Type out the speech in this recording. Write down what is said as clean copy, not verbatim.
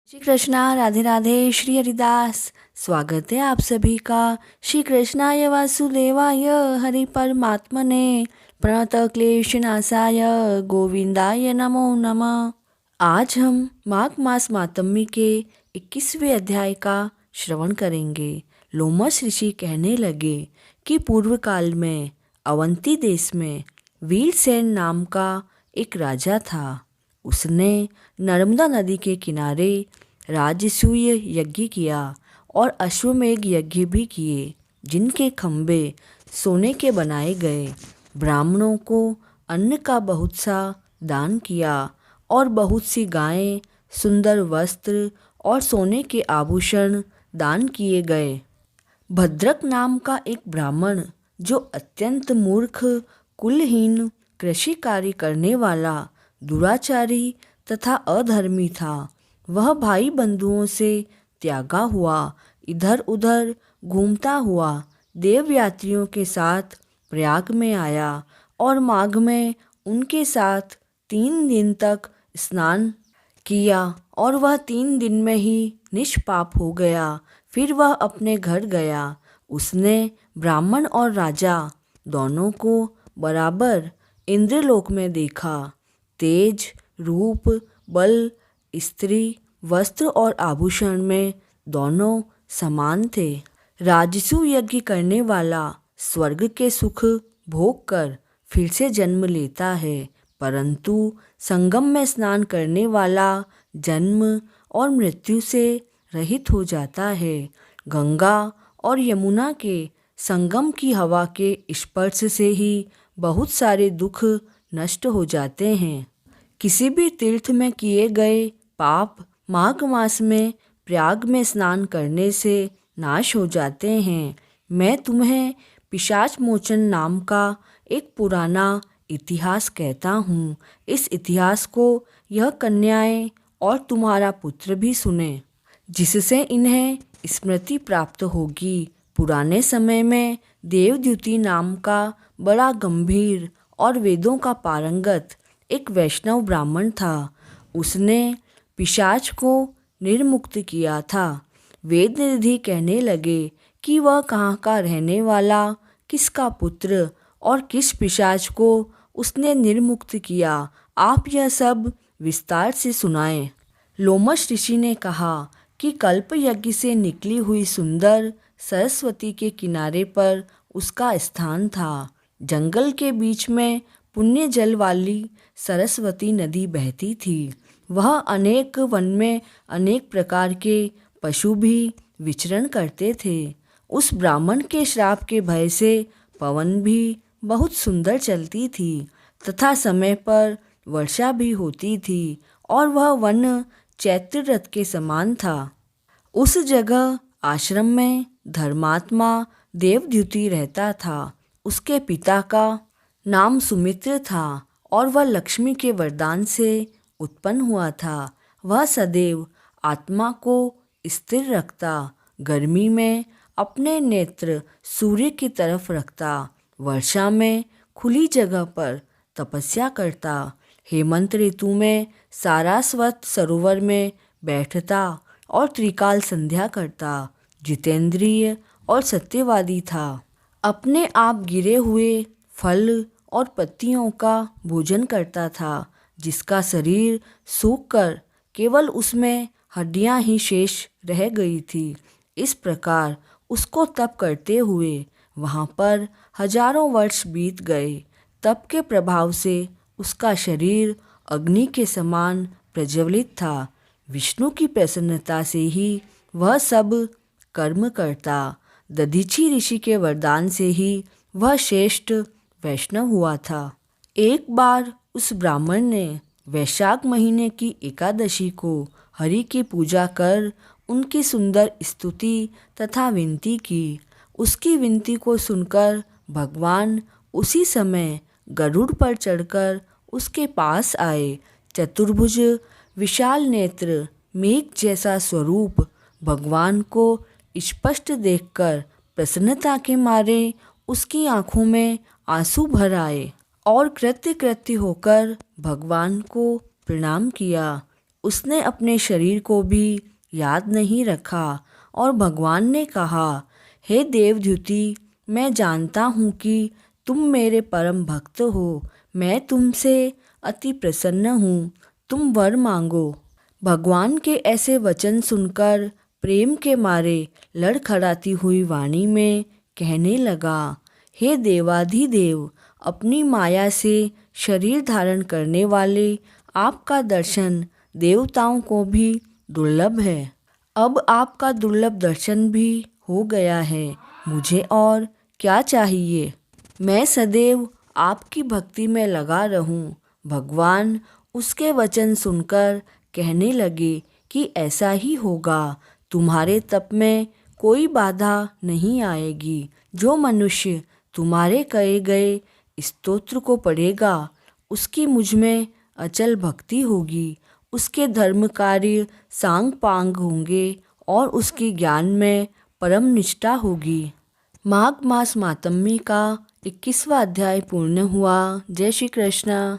श्री कृष्णा, राधे राधे। श्री हरिदास। स्वागत है आप सभी का श्री कृष्णाय वासुदेवाय हरि परमात्मने प्रणत क्लेश नाशाय गोविंदाय नमो नमः। आज हम माघ मास मातम्मी के 21वें अध्याय का श्रवण करेंगे। लोमश ऋषि कहने लगे कि पूर्व काल में अवंती देश में वीरसेन नाम का एक राजा था। उसने नर्मदा नदी के किनारे राजसूय यज्ञ किया और अश्वमेघ यज्ञ भी किए, जिनके खंभे सोने के बनाए गए। ब्राह्मणों को अन्न का बहुत सा दान किया और बहुत सी गायें, सुंदर वस्त्र और सोने के आभूषण दान किए गए। भद्रक नाम का एक ब्राह्मण, जो अत्यंत मूर्ख, कुलहीन, कृषि कार्य करने वाला, दुराचारी तथा अधर्मी था, वह भाई बंधुओं से त्यागा हुआ इधर उधर घूमता हुआ देवयात्रियों के साथ प्रयाग में आया और माघ में उनके साथ 3 दिन तक स्नान किया और वह 3 दिन में ही निष्पाप हो गया। फिर वह अपने घर गया। उसने ब्राह्मण और राजा दोनों को बराबर इंद्रलोक में देखा। तेज, रूप, बल, स्त्री, वस्त्र और आभूषण में दोनों समान थे। राजसु यज्ञ करने वाला स्वर्ग के सुख भोग कर फिर से जन्म लेता है, परंतु संगम में स्नान करने वाला जन्म और मृत्यु से रहित हो जाता है। गंगा और यमुना के संगम की हवा के स्पर्श से ही बहुत सारे दुख नष्ट हो जाते हैं। किसी भी तीर्थ में किए गए पाप माघ मास में प्रयाग में स्नान करने से नाश हो जाते हैं। मैं तुम्हें पिशाच मोचन नाम का एक पुराना इतिहास कहता हूँ। इस इतिहास को यह कन्याएं और तुम्हारा पुत्र भी सुने, जिससे इन्हें स्मृति प्राप्त होगी। पुराने समय में देवद्युति नाम का बड़ा गंभीर और वेदों का पारंगत एक वैष्णव ब्राह्मण था। उसने पिशाच को निर्मुक्त किया था। वेद निधि कहने लगे कि वह कहाँ का रहने वाला, किसका पुत्र और किस पिशाच को उसने निर्मुक्त किया, आप यह सब विस्तार से सुनाएं। लोमश ऋषि ने कहा कि कल्प यज्ञ से निकली हुई सुंदर सरस्वती के किनारे पर उसका स्थान था। जंगल के बीच में पुण्य जल वाली सरस्वती नदी बहती थी। वह अनेक वन में अनेक प्रकार के पशु भी विचरण करते थे। उस ब्राह्मण के श्राप के भय से पवन भी बहुत सुंदर चलती थी तथा समय पर वर्षा भी होती थी और वह वन चैत्र रथ के समान था। उस जगह आश्रम में धर्मात्मा देवद्युति रहता था। उसके पिता का नाम सुमित्र था और वह लक्ष्मी के वरदान से उत्पन्न हुआ था। वह सदैव आत्मा को स्थिर रखता, गर्मी में अपने नेत्र सूर्य की तरफ रखता, वर्षा में खुली जगह पर तपस्या करता, हेमंत ऋतु में सारस्वत सरोवर में बैठता और त्रिकाल संध्या करता। जितेंद्रिय और सत्यवादी था। अपने आप गिरे हुए फल और पत्तियों का भोजन करता था, जिसका शरीर सूखकर केवल उसमें हड्डियां ही शेष रह गई थी। इस प्रकार उसको तप करते हुए वहाँ पर हजारों वर्ष बीत गए। तप के प्रभाव से उसका शरीर अग्नि के समान प्रज्वलित था। विष्णु की प्रसन्नता से ही वह सब कर्म करता। दधीची ऋषि के वरदान से ही वह श्रेष्ठ वैष्णव हुआ था। एक बार उस ब्राह्मण ने वैशाख महीने की एकादशी को हरि की पूजा कर उनकी सुंदर स्तुति तथा विनती की। उसकी विनती को सुनकर भगवान उसी समय गरुड़ पर चढ़कर उसके पास आए। चतुर्भुज, विशाल नेत्र, मेघ जैसा स्वरूप भगवान को स्पष्ट देखकर प्रसन्नता के मारे उसकी आंखों में आंसू भर आए और कृत्य कृत्य होकर भगवान को प्रणाम किया। उसने अपने शरीर को भी याद नहीं रखा और भगवान ने कहा, हे देवद्युति, मैं जानता हूँ कि तुम मेरे परम भक्त हो। मैं तुमसे अति प्रसन्न हूँ। तुम वर मांगो। भगवान के ऐसे वचन सुनकर प्रेम के मारे लड़खड़ाती हुई वाणी में कहने लगा, हे देवाधिदेव, अपनी माया से शरीर धारण करने वाले आपका दर्शन देवताओं को भी दुर्लभ है। अब आपका दुर्लभ दर्शन भी हो गया है। मुझे और क्या चाहिए? मैं सदैव आपकी भक्ति में लगा रहूं। भगवान उसके वचन सुनकर कहने लगे कि ऐसा ही होगा। तुम्हारे तप में कोई बाधा नहीं आएगी। जो मनुष्य तुम्हारे कहे गए स्तोत्र को पढ़ेगा, उसकी मुझ में अचल भक्ति होगी। उसके धर्म कार्य सांग पांग होंगे और उसकी ज्ञान में परम निष्ठा होगी। माघ मास मातम्य का 21वां अध्याय पूर्ण हुआ। जय श्री कृष्ण।